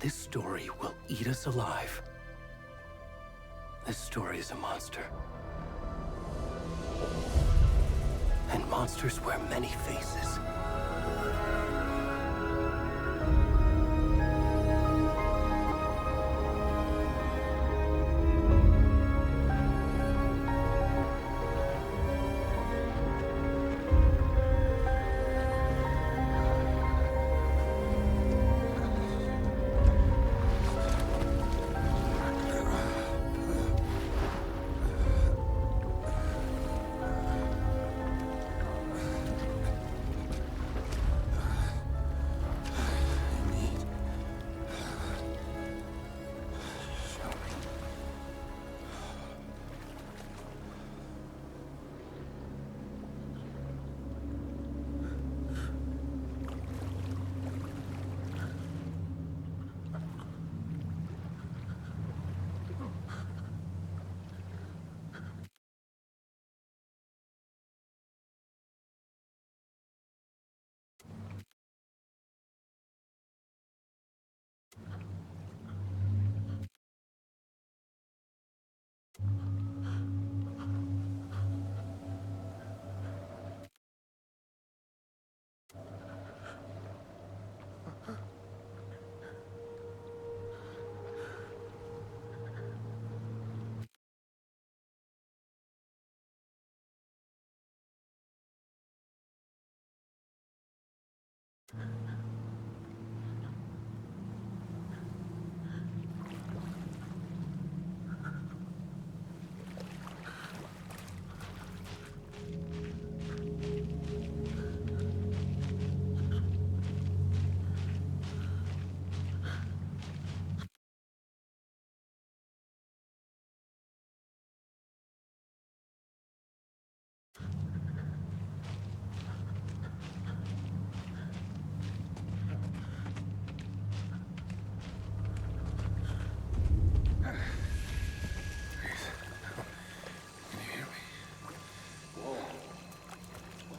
This story will eat us alive. This story is a monster. And monsters wear many faces.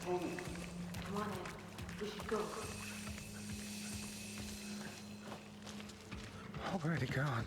Come on in. We should go. Already gone.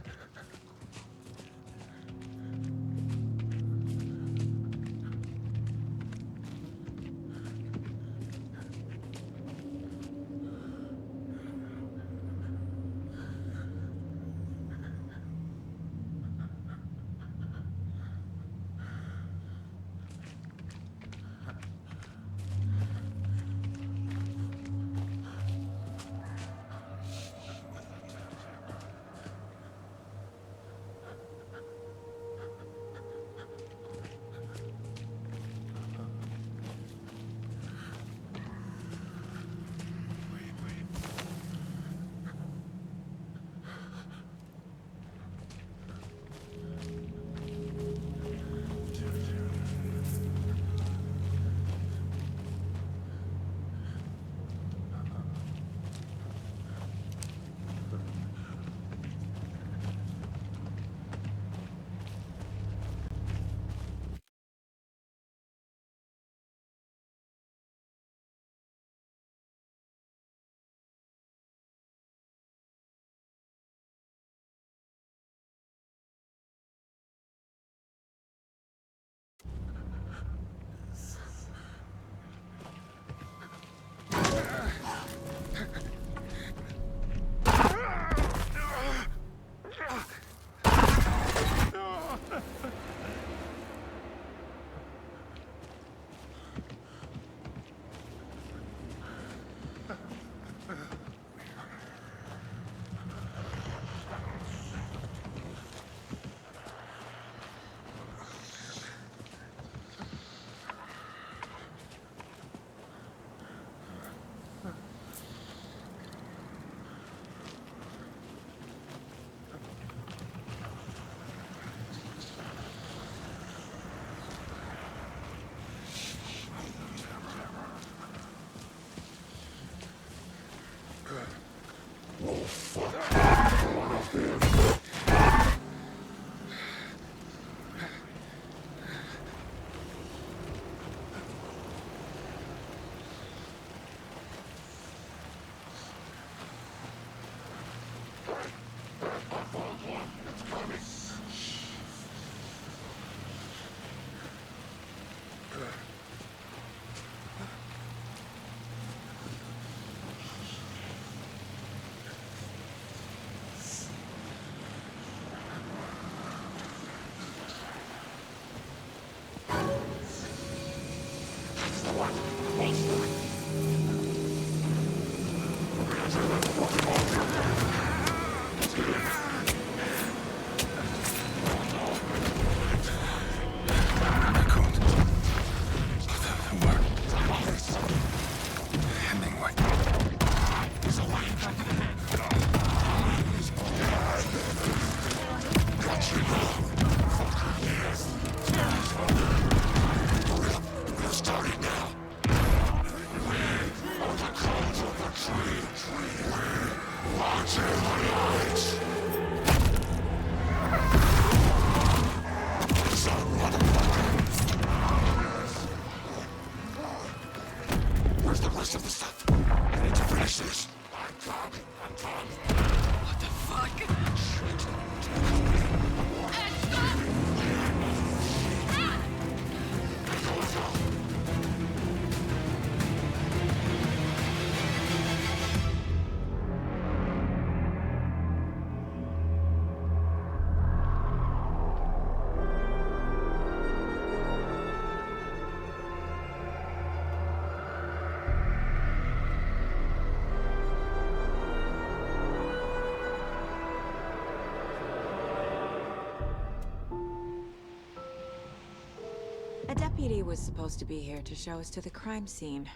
deputy was supposed to be here to show us to the crime scene.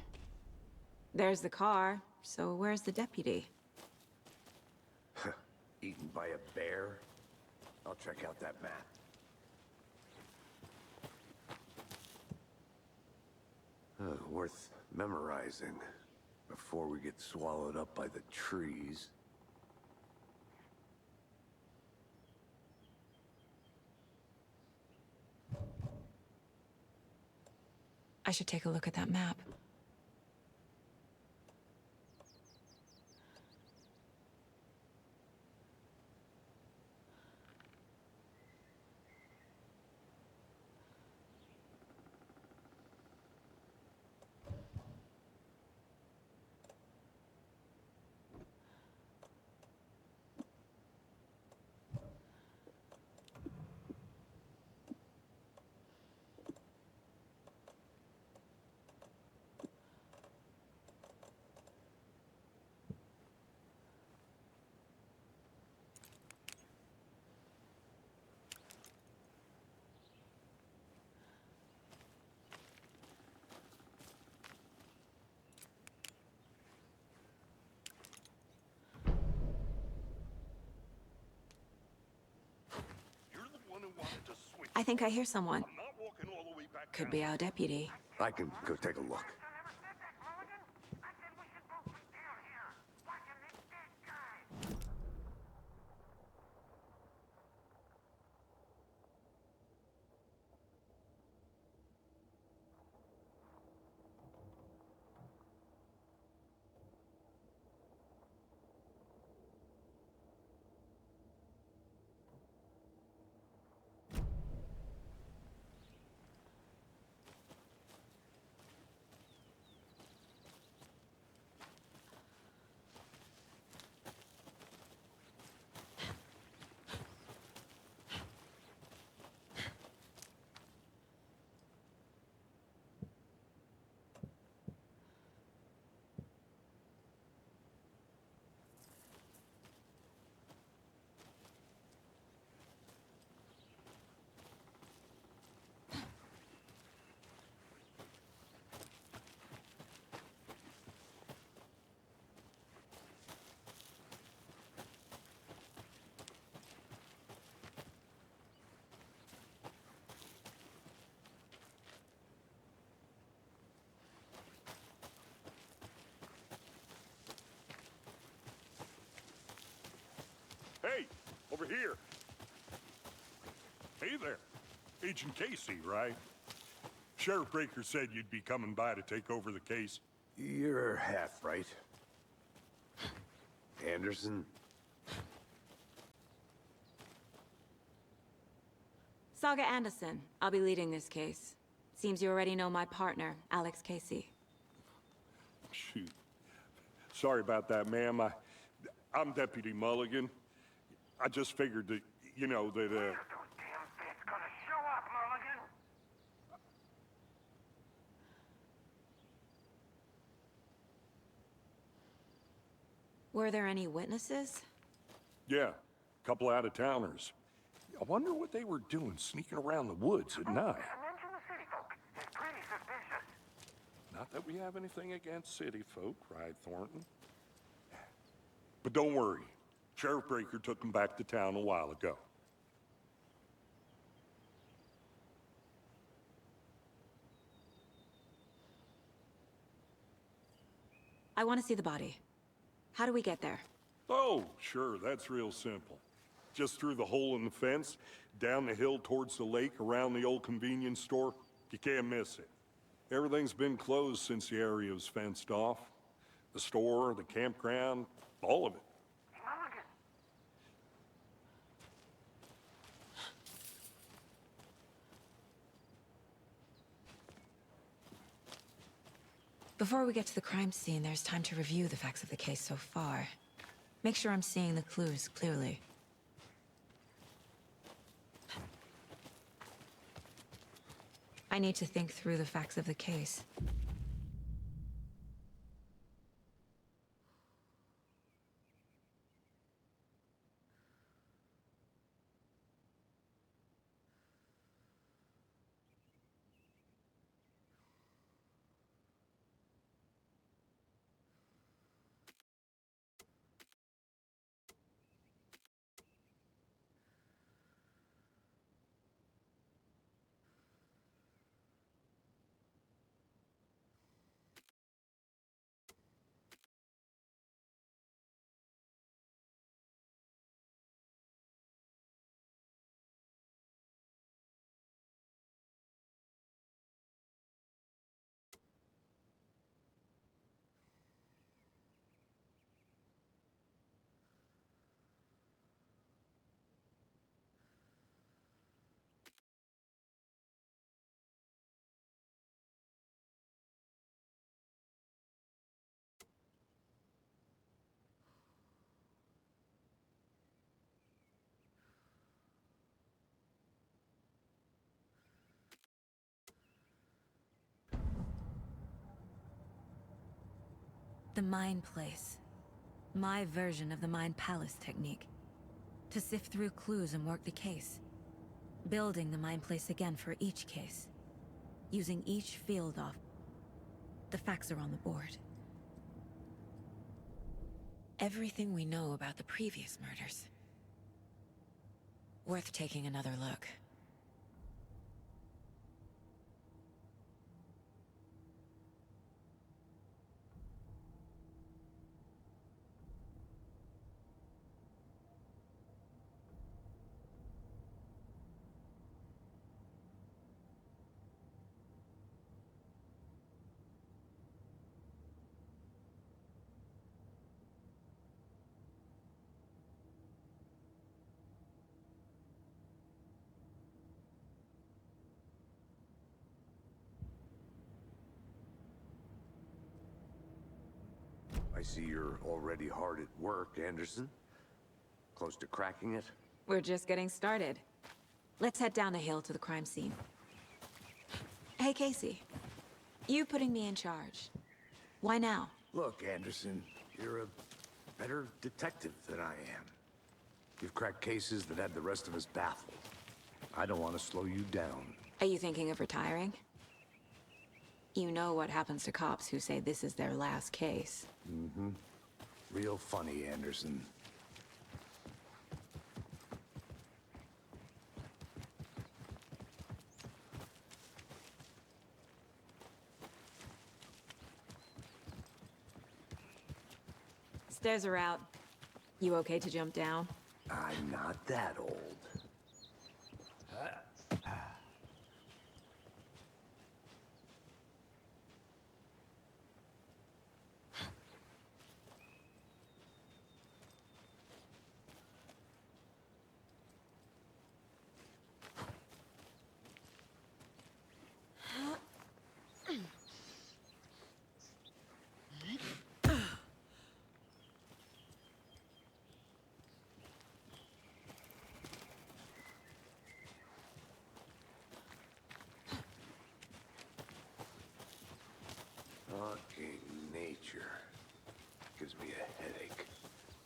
There's the car, so where's the deputy? Eaten by a bear? I'll check out that map. Worth memorizing before we get swallowed up by the trees. I should take a look at that map. I think I hear someone. Could be our deputy. I can go take a look. Hey, over here. Hey there. Agent Casey, right? Sheriff Breaker said you'd be coming by to take over the case. You're half right. Anderson? Saga Anderson. I'll be leading this case. Seems you already know my partner, Alex Casey. Shoot. Sorry about that, ma'am. I'm Deputy Mulligan. I just figured that, you know, that, Those damn feds gonna show up, Mulligan? Were there any witnesses? Yeah, a couple out-of-towners. I wonder what they were doing sneaking around the woods at night. Mention the city folk. It's pretty suspicious. Not that we have anything against city folk, right, Thornton? But don't worry. Sheriff Breaker took them back to town a while ago. I want to see the body. How do we get there? Oh, sure, that's real simple. Just through the hole in the fence, down the hill towards the lake, around the old convenience store. You can't miss it. Everything's been closed since the area was fenced off. The store, the campground, all of it. Mulligan. Before we get to the crime scene, there's time to review the facts of the case so far. Make sure I'm seeing the clues clearly. I need to think through the facts of the case. The Mind Place. My version of the Mind Palace technique. To sift through clues and work the case. Building the Mind Place again for each case. Using each field off. The facts are on the board. Everything we know about the previous murders. Worth taking another look. I see you're already hard at work, Anderson. Close to cracking it? We're just getting started. Let's head down the hill to the crime scene. Hey, Casey. You putting me in charge. Why now? Look, Anderson, you're a better detective than I am. You've cracked cases that had the rest of us baffled. I don't want to slow you down. Are you thinking of retiring? You know what happens to cops who say this is their last case. Mm-hmm. Real funny, Anderson. Stairs are out. You okay to jump down? I'm not that old. Fucking nature. Gives me a headache.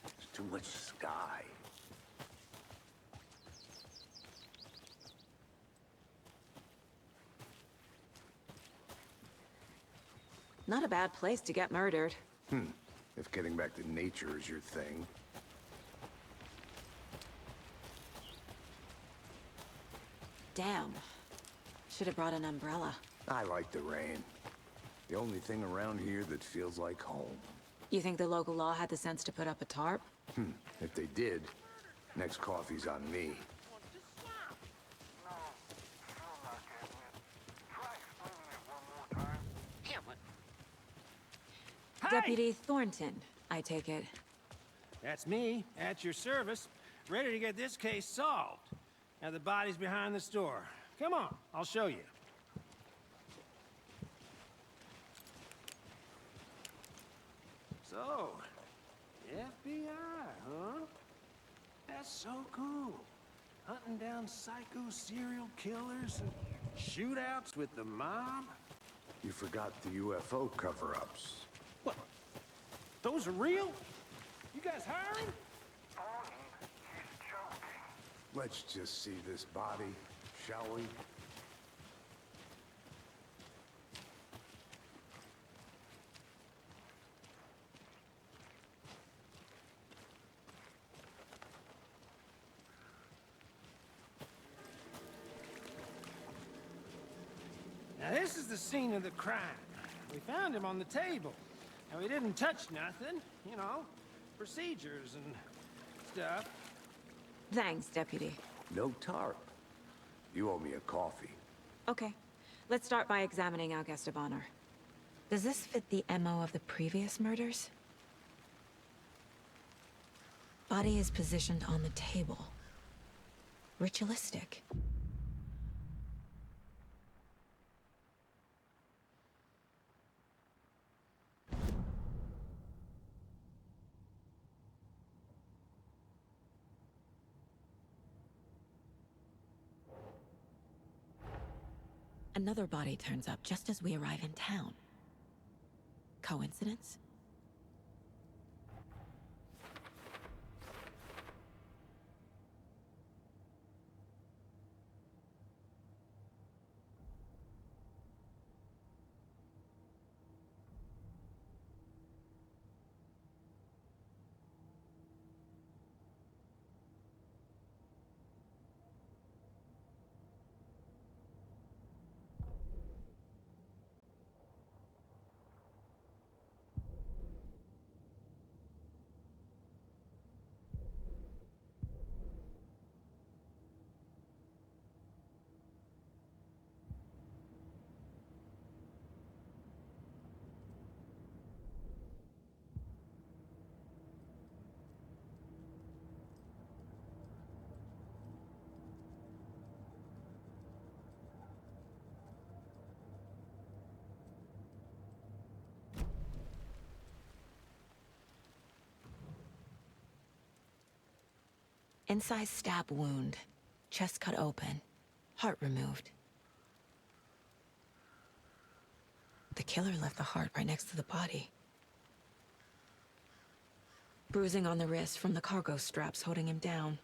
There's too much sky. Not a bad place to get murdered. If getting back to nature is your thing. Damn. Should have brought an umbrella. I like the rain. The only thing around here that feels like home. You think the local law had the sense to put up a tarp? If they did, next coffee's on me. No, still not getting it. Try explaining it one more time. Deputy Thornton, I take it. That's me, at your service, ready to get this case solved. Now the body's behind the store. Come on, I'll show you. So, FBI, huh? That's so cool. Hunting down psycho serial killers and shootouts with the mob. You forgot the UFO cover-ups. What? Those are real? You guys hiring? He's joking. Let's just see this body, shall we? Now this is the scene of the crime. We found him on the table. And we didn't touch nothing, you know, procedures and stuff. Thanks, Deputy. No tarp. You owe me a coffee. Okay. Let's start by examining our guest of honor. Does this fit the MO of the previous murders? Body is positioned on the table. Ritualistic. Another body turns up just as we arrive in town. Coincidence? Incised stab wound. Chest cut open. Heart removed. The killer left the heart right next to the body. Bruising on the wrist from the cargo straps holding him down.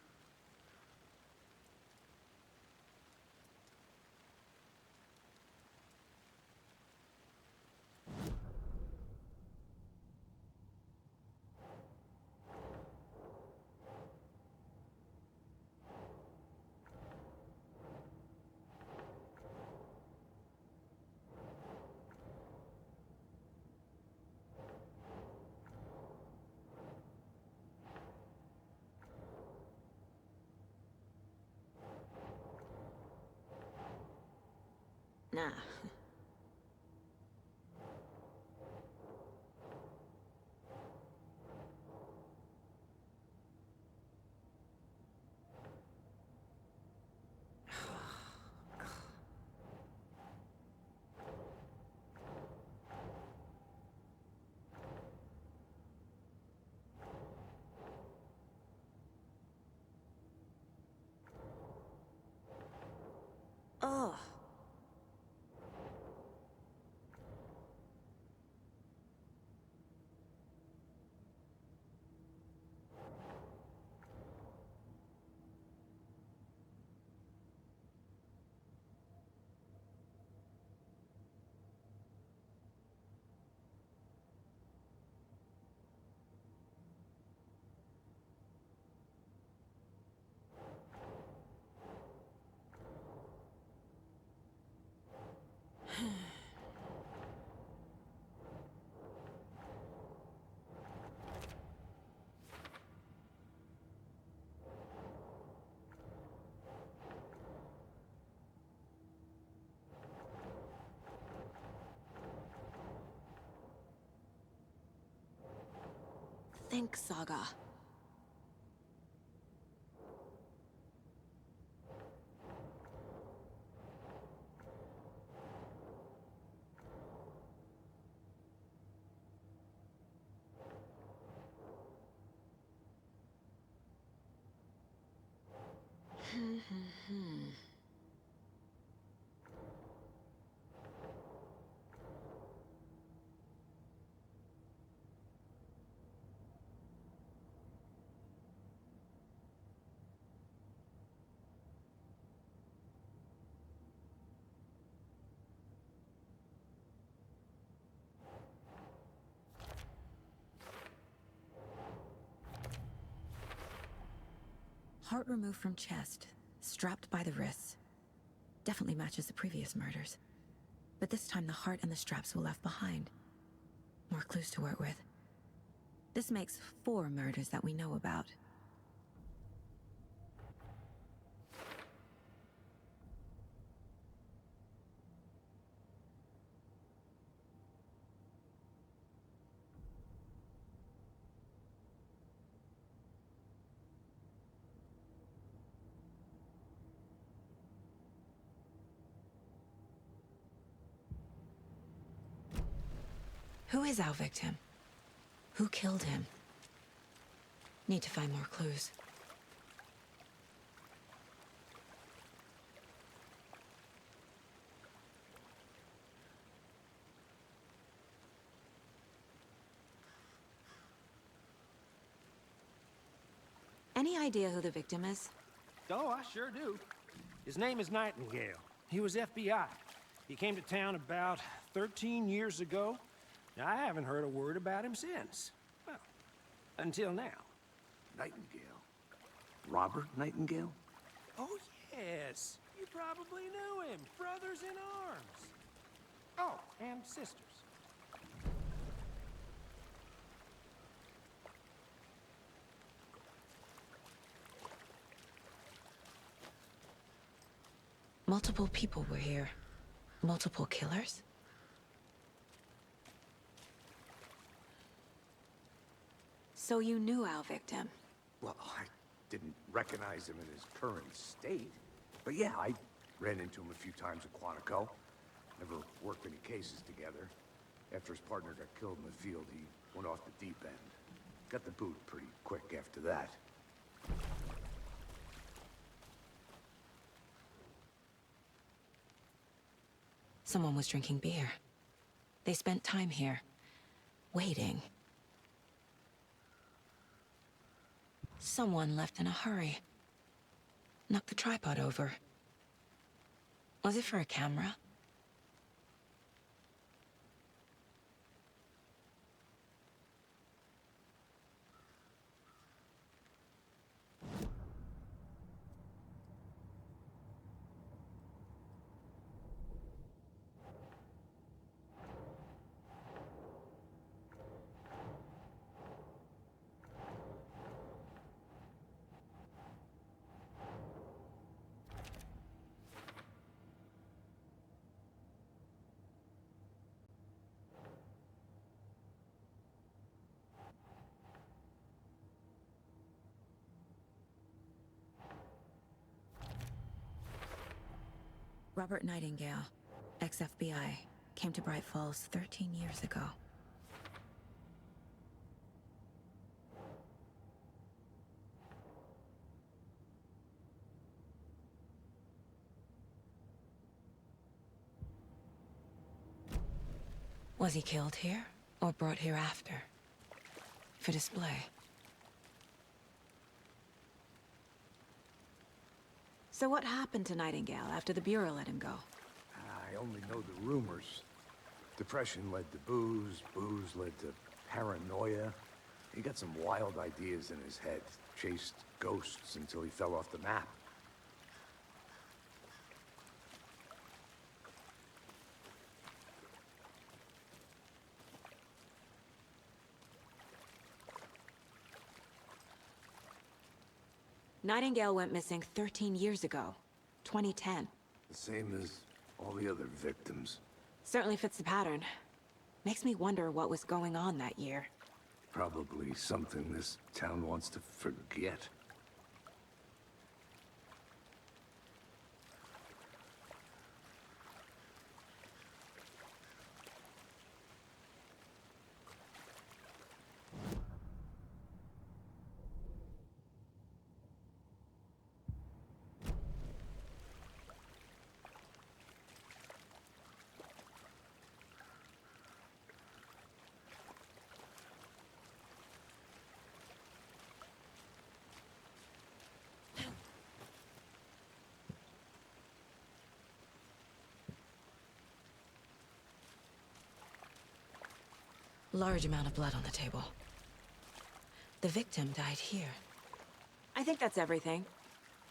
Nah. Ugh. Think, Saga. Heart removed from chest, strapped by the wrists. Definitely matches the previous murders. But this time the heart and the straps were left behind. More clues to work with. This makes 4 murders that we know about. Who is our victim? Who killed him? Need to find more clues. Any idea who the victim is? Oh, I sure do. His name is Nightingale. He was FBI. He came to town about 13 years ago. I haven't heard a word about him since. Well, until now. Nightingale? Robert Nightingale? Oh, yes. You probably knew him. Brothers in arms. Oh, and sisters. Multiple people were here. Multiple killers? So you knew our victim? Well, I didn't recognize him in his current state. But yeah, I ran into him a few times at Quantico. Never worked any cases together. After his partner got killed in the field, he went off the deep end. Got the boot pretty quick after that. Someone was drinking beer. They spent time here, waiting. Someone left in a hurry. Knocked the tripod over. Was it for a camera? Robert Nightingale, ex-FBI, came to Bright Falls 13 years ago. Was he killed here, or brought here after? For display? So what happened to Nightingale after the Bureau let him go? I only know the rumors. Depression led to booze, booze led to paranoia. He got some wild ideas in his head, chased ghosts until he fell off the map. Nightingale went missing 13 years ago, 2010. The same as all the other victims. Certainly fits the pattern. Makes me wonder what was going on that year. Probably something this town wants to forget. Large amount of blood on the table. The victim died here. I think that's everything.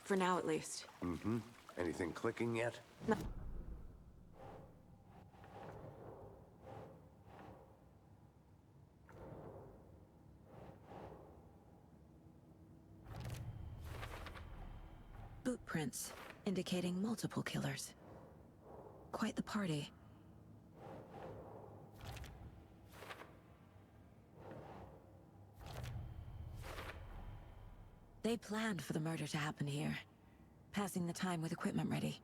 For now, at least. Mm-hmm. Anything clicking yet? No. Boot prints, indicating multiple killers. Quite the party. They planned for the murder to happen here, passing the time with equipment ready.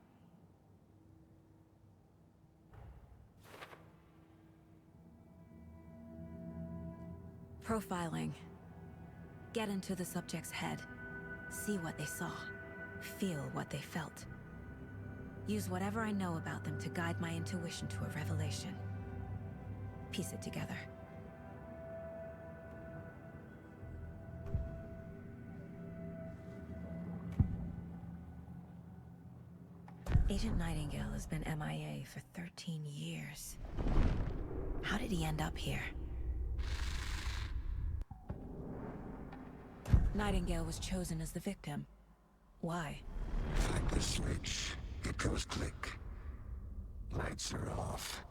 Profiling. Get into the subject's head. See what they saw. Feel what they felt. Use whatever I know about them to guide my intuition to a revelation. Piece it together. Agent Nightingale has been MIA for 13 years. How did he end up here? Nightingale was chosen as the victim. Why? Like the switch, it goes click. Lights are off.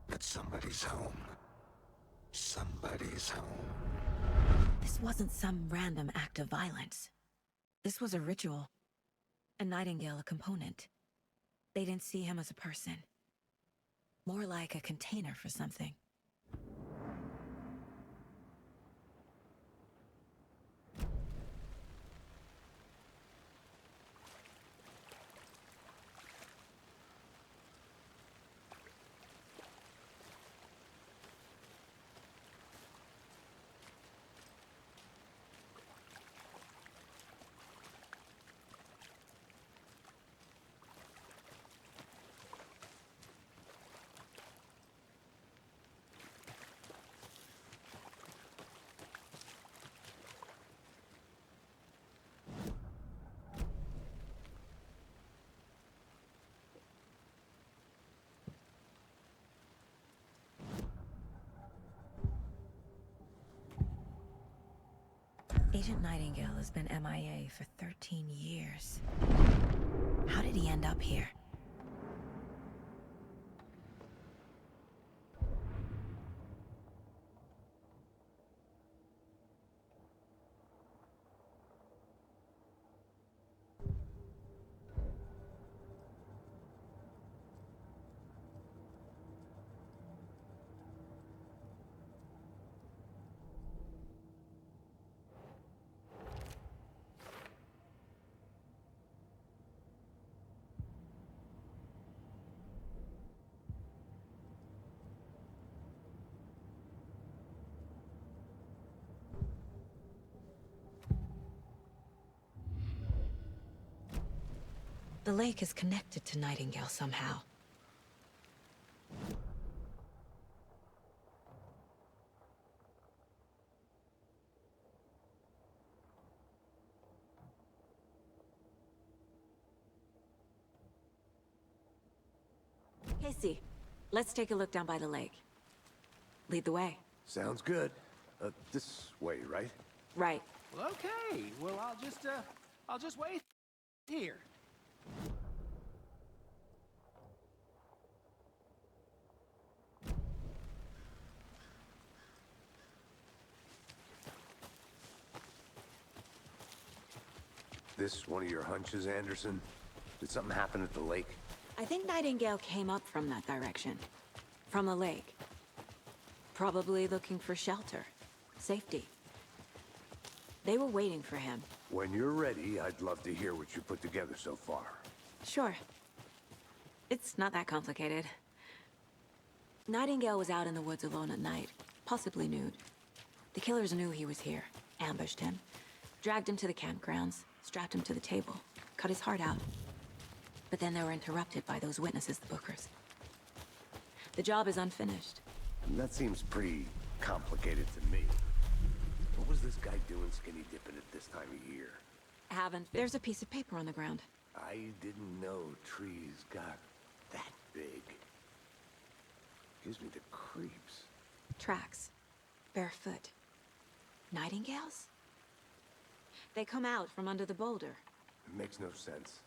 But somebody's home. Somebody's home. This wasn't some random act of violence. This was a ritual. And Nightingale a component. They didn't see him as a person. More like a container for something. Agent Nightingale has been MIA for 13 years. How did he end up here? The lake is connected to Nightingale somehow. Casey, let's take a look down by the lake. Lead the way. Sounds good. This way, right? Right. Well, okay. Well, I'll just wait here. This one of your hunches, Anderson? Did something happen at the lake? I think Nightingale came up from that direction. From the lake. Probably looking for shelter. Safety. They were waiting for him. When you're ready, I'd love to hear what you put together so far. Sure. It's not that complicated. Nightingale was out in the woods alone at night, possibly nude. The killers knew he was here, ambushed him, dragged him to the campgrounds, strapped him to the table, cut his heart out. But then they were interrupted by those witnesses, the Bookers. The job is unfinished. That seems pretty complicated to me. What was this guy doing skinny dipping at this time of year? There's a piece of paper on the ground. I didn't know trees got that big. Gives me the creeps. Tracks. Barefoot. Nightingales? They come out from under the boulder. It makes no sense.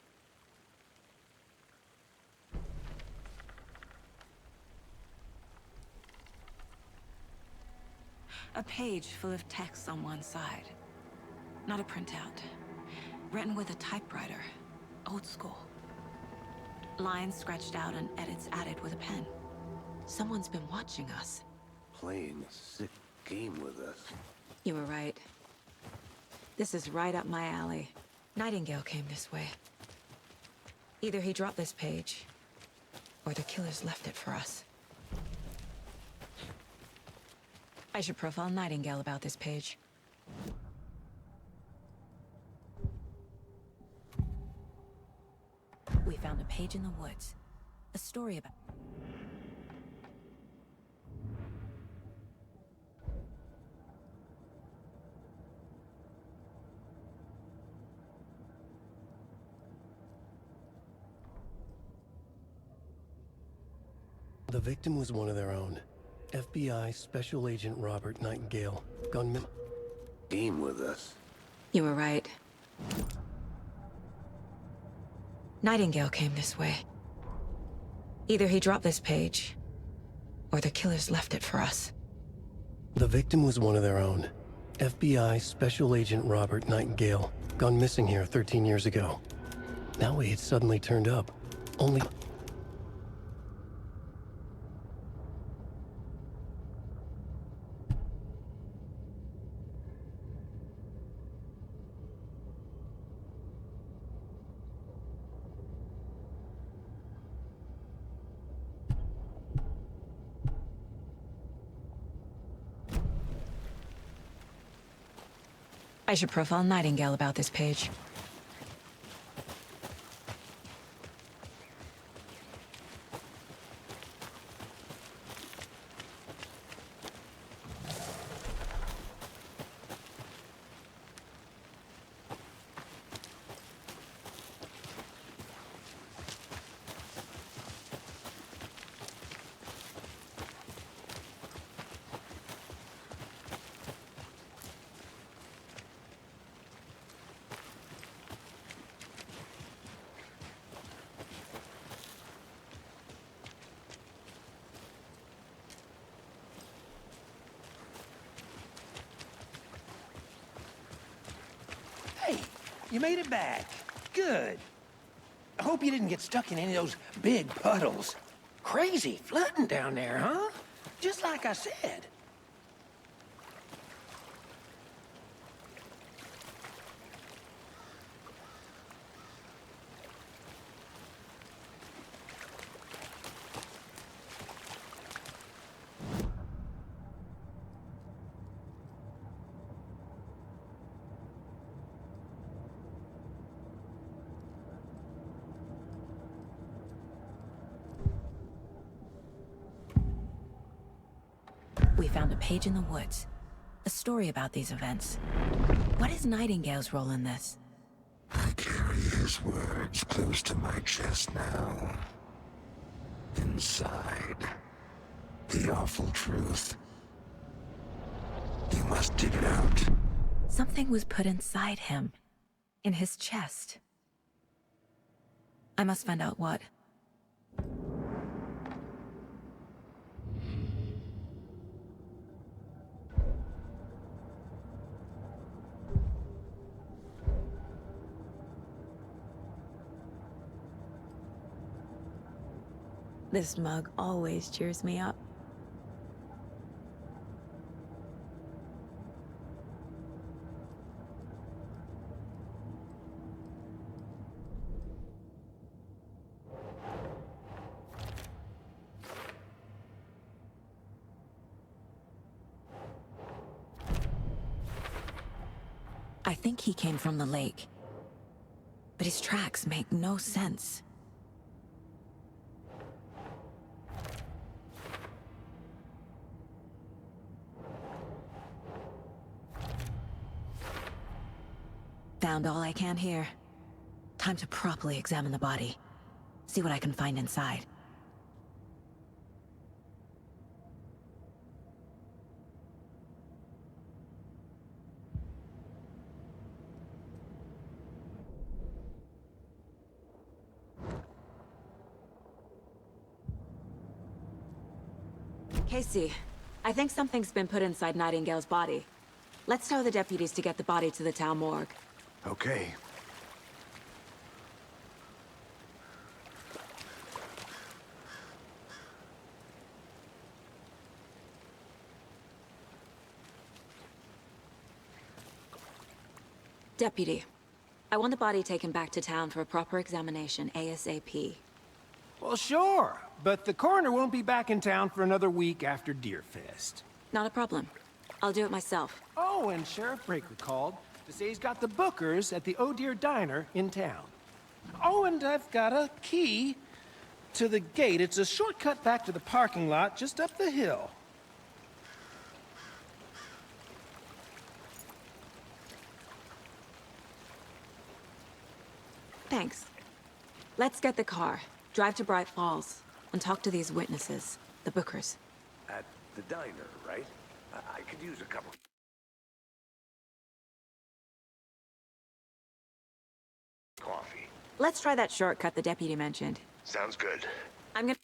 A page full of text on one side. Not a printout. Written with a typewriter. Old school. Lines scratched out and edits added with a pen. Someone's been watching us. Playing a sick game with us. You were right. This is right up my alley. Nightingale came this way. Either he dropped this page, or the killers left it for us. I should profile Nightingale about this page. We found a page in the woods. A story about... The victim was one of their own. FBI Special Agent Robert Nightingale, gunman. Game with us. You were right. Nightingale came this way. Either he dropped this page, or the killers left it for us. The victim was one of their own. FBI Special Agent Robert Nightingale, gone missing here 13 years ago. Now he had suddenly turned up. Only... I should profile Nightingale about this page. you made it back. Good. I hope you didn't get stuck in any of those big puddles. Crazy flooding down there, huh? Just like I said. We found a page in the woods. A story about these events. What is Nightingale's role in this? I carry his words close to my chest now. Inside, the awful truth. You must dig it out. Something was put inside him. In his chest. I must find out what. This mug always cheers me up. I think he came from the lake. But his tracks make no sense. Found all I can here. Time to properly examine the body. See what I can find inside. Casey, I think something's been put inside Nightingale's body. Let's tell the deputies to get the body to the town morgue. Okay. Deputy, I want the body taken back to town for a proper examination ASAP. Well, sure, but the coroner won't be back in town for another week after Deerfest. Not a problem. I'll do it myself. Oh, and Sheriff Breaker called to say he's got the Bookers at the Oh Deer Diner in town. Oh, and I've got a key to the gate. It's a shortcut back to the parking lot just up the hill. Thanks. Let's get the car, drive to Bright Falls, and talk to these witnesses, the Bookers. At the diner, right? I could use a couple. Coffee. Let's try that shortcut the deputy mentioned. Sounds good. I'm gonna...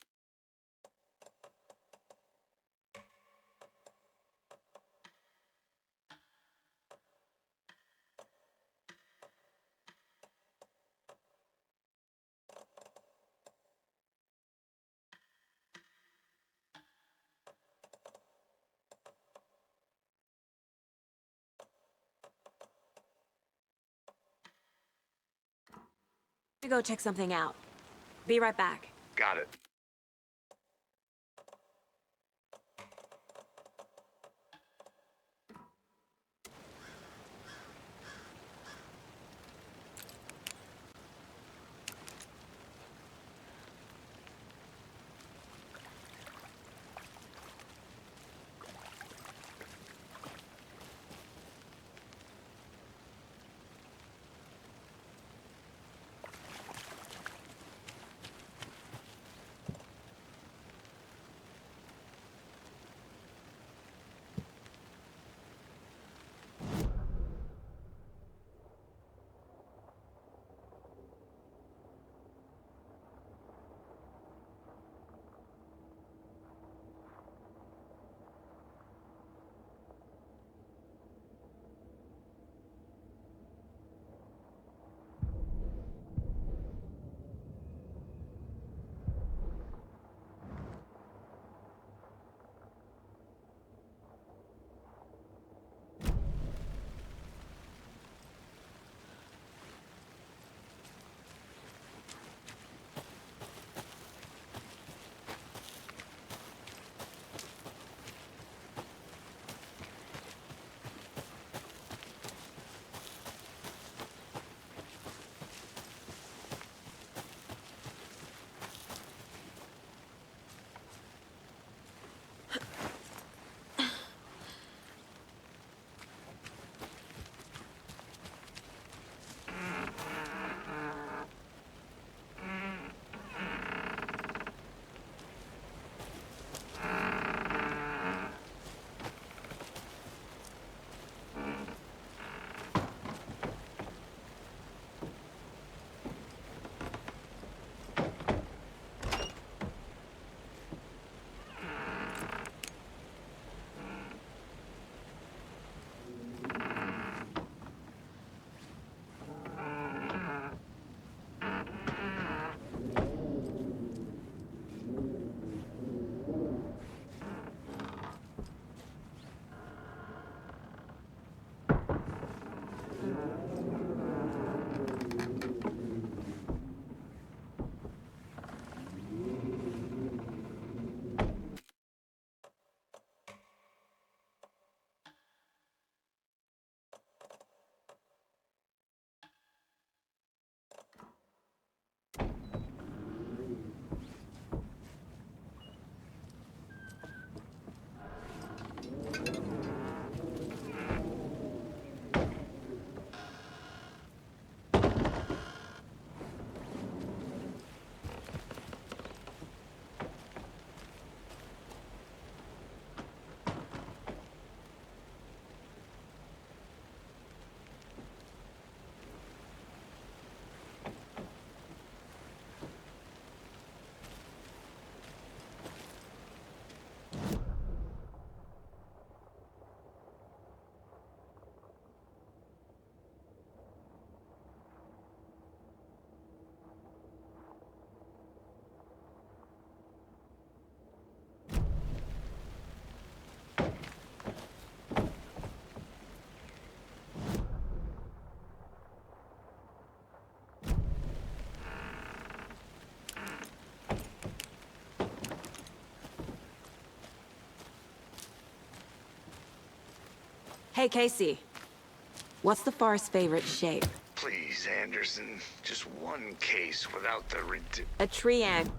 go check something out. Be right back. Got it. Hey, Casey. What's the far's favorite shape? Please, Anderson. Just one case without the A triangle.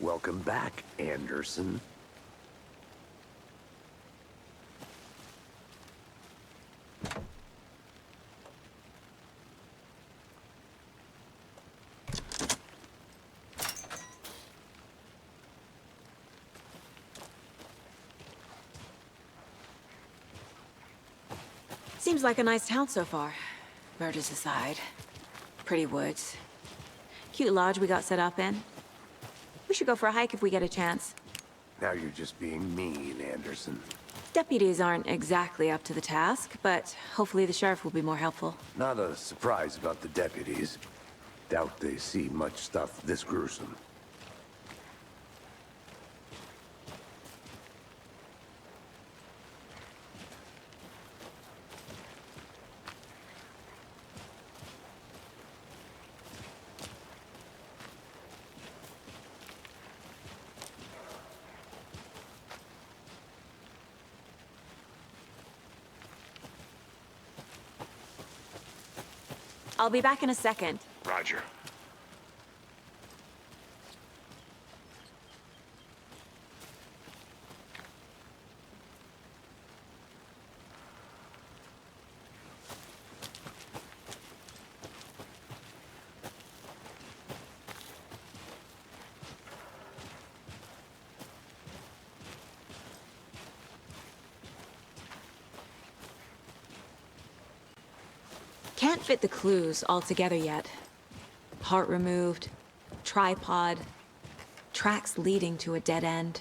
Welcome back, Anderson. Seems like a nice town so far. Murders aside. Pretty woods. Cute lodge we got set up in. We should go for a hike if we get a chance. Now you're just being mean, Anderson. Deputies aren't exactly up to the task, but hopefully the sheriff will be more helpful. Not a surprise about the deputies. Doubt they see much stuff this gruesome. I'll be back in a second. Roger. Can't fit the clues all together yet. Heart removed, tripod, tracks leading to a dead end.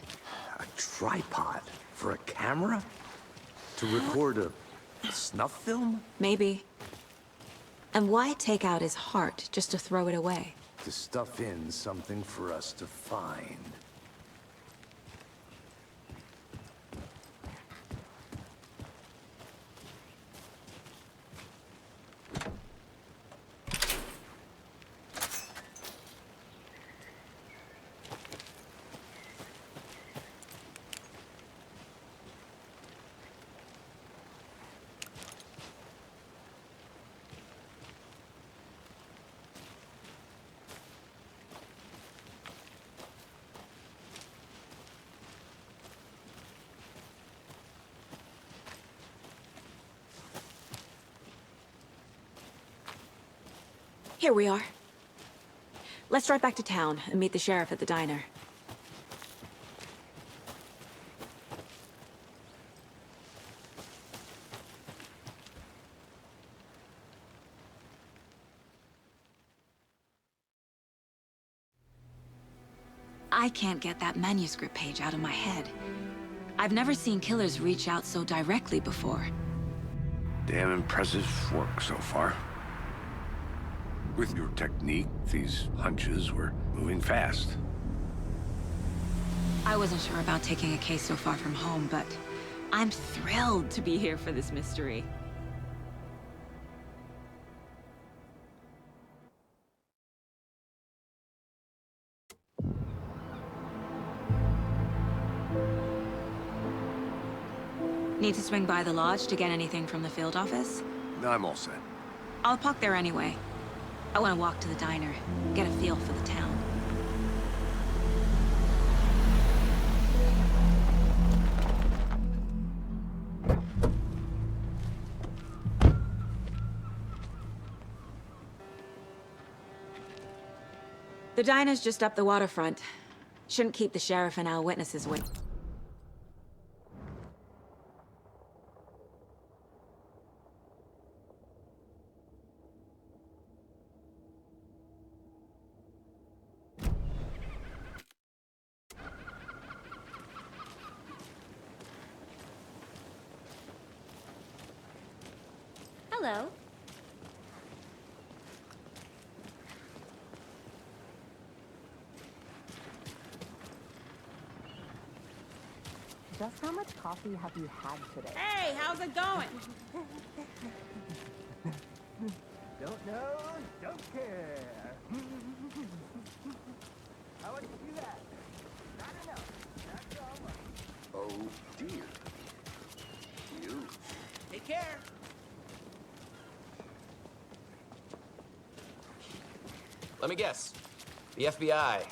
A tripod? For a camera? To record a snuff film? Maybe. And why take out his heart just to throw it away? To stuff in something for us to find. Here we are. Let's drive back to town and meet the sheriff at the diner. I can't get that manuscript page out of my head. I've never seen killers reach out so directly before. Damn impressive work so far. With your technique, these hunches were moving fast. I wasn't sure about taking a case so far from home, but I'm thrilled to be here for this mystery. Need to swing by the lodge to get anything from the field office? I'm all set. I'll park there anyway. I want to walk to the diner, get a feel for the town. The diner's just up the waterfront. Shouldn't keep the sheriff and our witnesses waiting. Hello. Just how much coffee have you had today? Hey, how's it going? Don't know, don't care. How would you do that? Not enough. That's all right. Oh, dear. You. Take care. Let me guess. The FBI.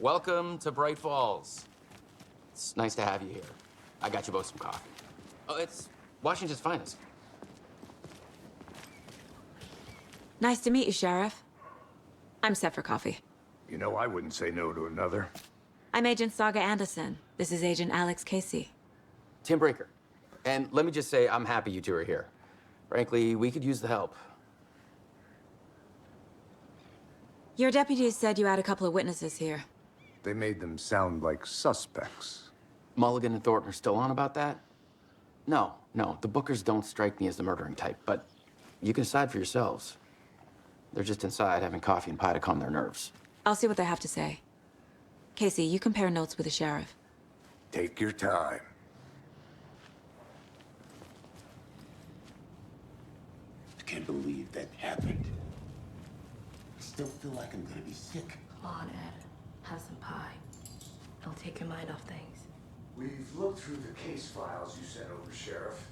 Welcome to Bright Falls. It's nice to have you here. I got you both some coffee. Oh, it's Washington's finest. Nice to meet you, Sheriff. I'm set for coffee. You know, I wouldn't say no to another. I'm Agent Saga Anderson. This is Agent Alex Casey. Tim Brinker. And let me just say, I'm happy you two are here. Frankly, we could use the help. Your deputies said you had a couple of witnesses here. They made them sound like suspects. Mulligan and Thornton are still on about that? No, the Bookers don't strike me as the murdering type, but you can decide for yourselves. They're just inside having coffee and pie to calm their nerves. I'll see what they have to say. Casey, you compare notes with the sheriff. Take your time. I can't believe that happened. I still feel like I'm gonna be sick. Come on, Ed. Have some pie. It'll take your mind off things. We've looked through the case files you sent over, Sheriff.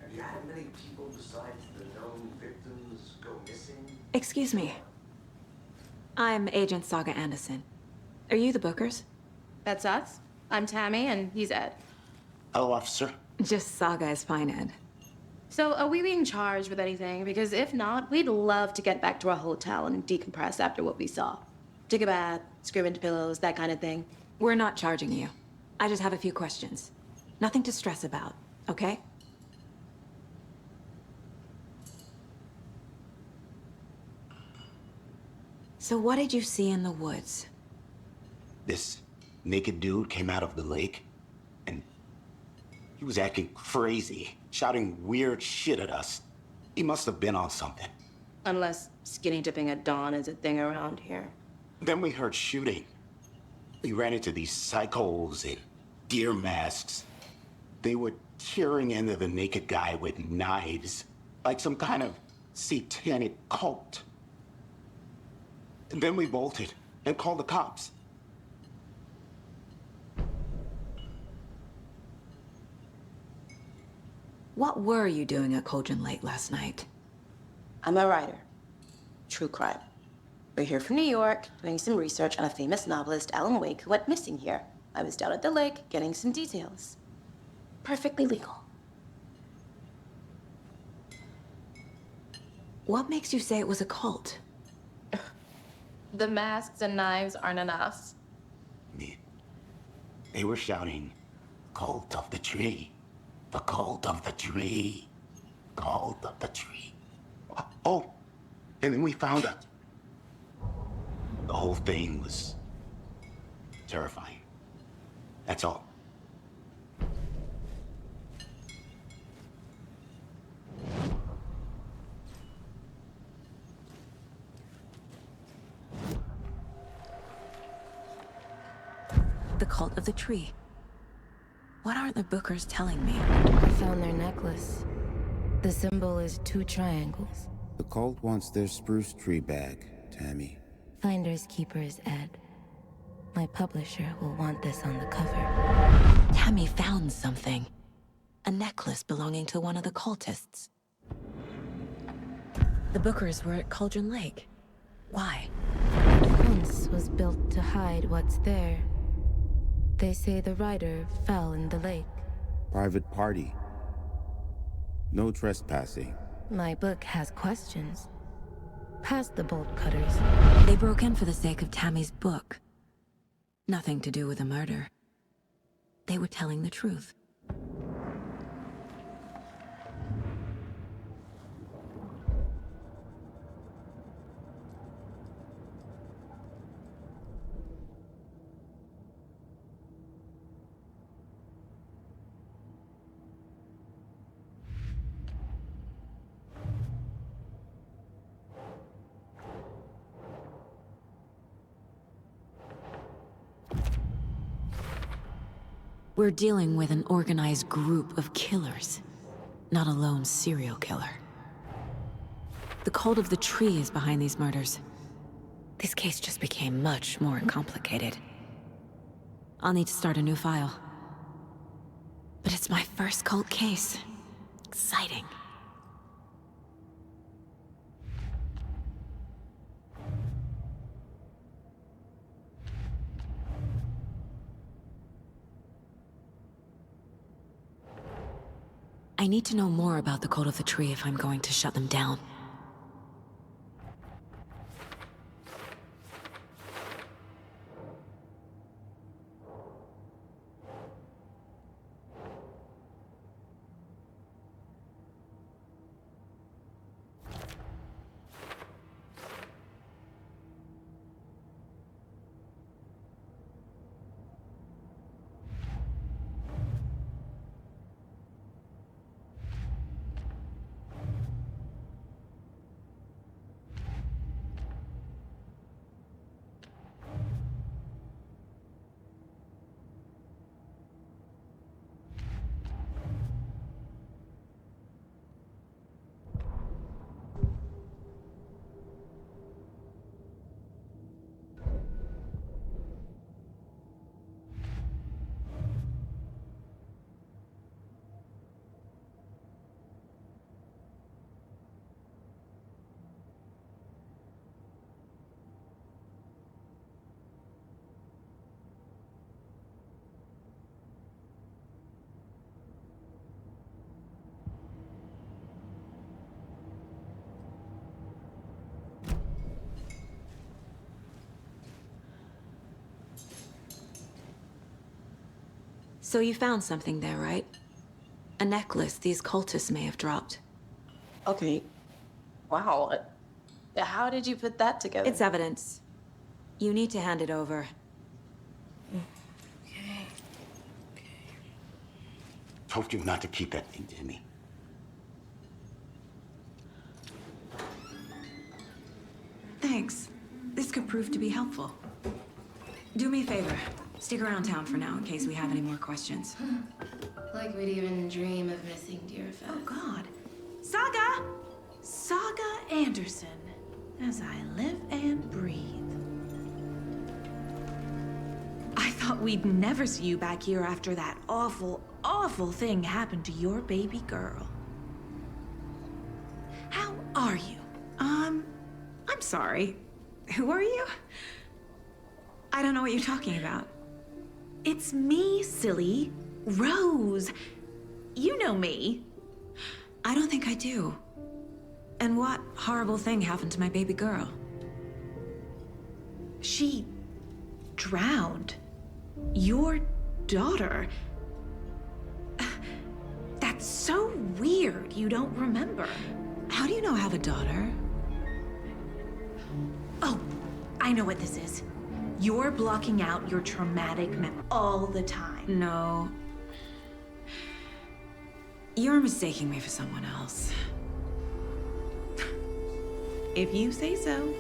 Have you had many people besides the known victims go missing? Excuse me. I'm Agent Saga Anderson. Are you the Bookers? That's us. I'm Tammy, and he's Ed. Hello, officer. Just Saga is fine, Ed. So, are we being charged with anything? Because if not, we'd love to get back to our hotel and decompress after what we saw. Take a bath, scream into pillows, that kind of thing. We're not charging you. I just have a few questions. Nothing to stress about, okay? So what did you see in the woods? This naked dude came out of the lake, and he was acting crazy, shouting weird shit at us. He must have been on something. Unless skinny dipping at dawn is a thing around here. Then we heard shooting. We ran into these psychos in deer masks. They were tearing into the naked guy with knives, like some kind of satanic cult. And then we bolted and called the cops. What were you doing at Cauldron Lake last night? I'm a writer. True crime. We're here from New York, doing some research on a famous novelist, Alan Wake, who went missing here. I was down at the lake, getting some details. Perfectly legal. What makes you say it was a cult? The masks and knives aren't enough. They were shouting, "Cult of the tree. The cult of the tree. Cult of the tree." Oh, and then we found out. The whole thing was terrifying. That's all. The cult of the tree. What aren't the Bookers telling me? I found their necklace. The symbol is 2 triangles. The cult wants their spruce tree back, Tammy. Finders keepers, Ed. My publisher will want this on the cover. Tammy found something. A necklace belonging to one of the cultists. The Bookers were at Cauldron Lake. Why? The fence was built to hide what's there. They say the writer fell in the lake. Private party. No trespassing. My book has questions. past the bolt cutters. They broke in for the sake of Tammy's book. Nothing to do with the murder. They were telling the truth. We're dealing with an organized group of killers, not a lone serial killer. The cult of the tree is behind these murders. This case just became much more complicated. I'll need to start a new file. But it's my first cult case. Exciting. I need to know more about the Cult of the Tree if I'm going to shut them down. So you found something there, right? A necklace these cultists may have dropped. Okay. Wow. How did you put that together? It's evidence. You need to hand it over. Told you not to keep that thing to me. Thanks. This could prove to be helpful. Do me a favor. Stick around town for now in case we have any more questions. Like we'd even dream of missing Deerfest. Oh, God. Saga! Saga Anderson. As I live and breathe. I thought we'd never see you back here after that awful, awful thing happened to your baby girl. How are you? I'm sorry. Who are you? I don't know what you're talking about. It's me, silly. Rose. You know me. I don't think I do. And what horrible thing happened to my baby girl? She drowned. Your daughter. That's so weird you don't remember. How do you know I have a daughter? Oh, I know what this is. You're blocking out your traumatic memory all the time. No. You're mistaking me for someone else. If you say so.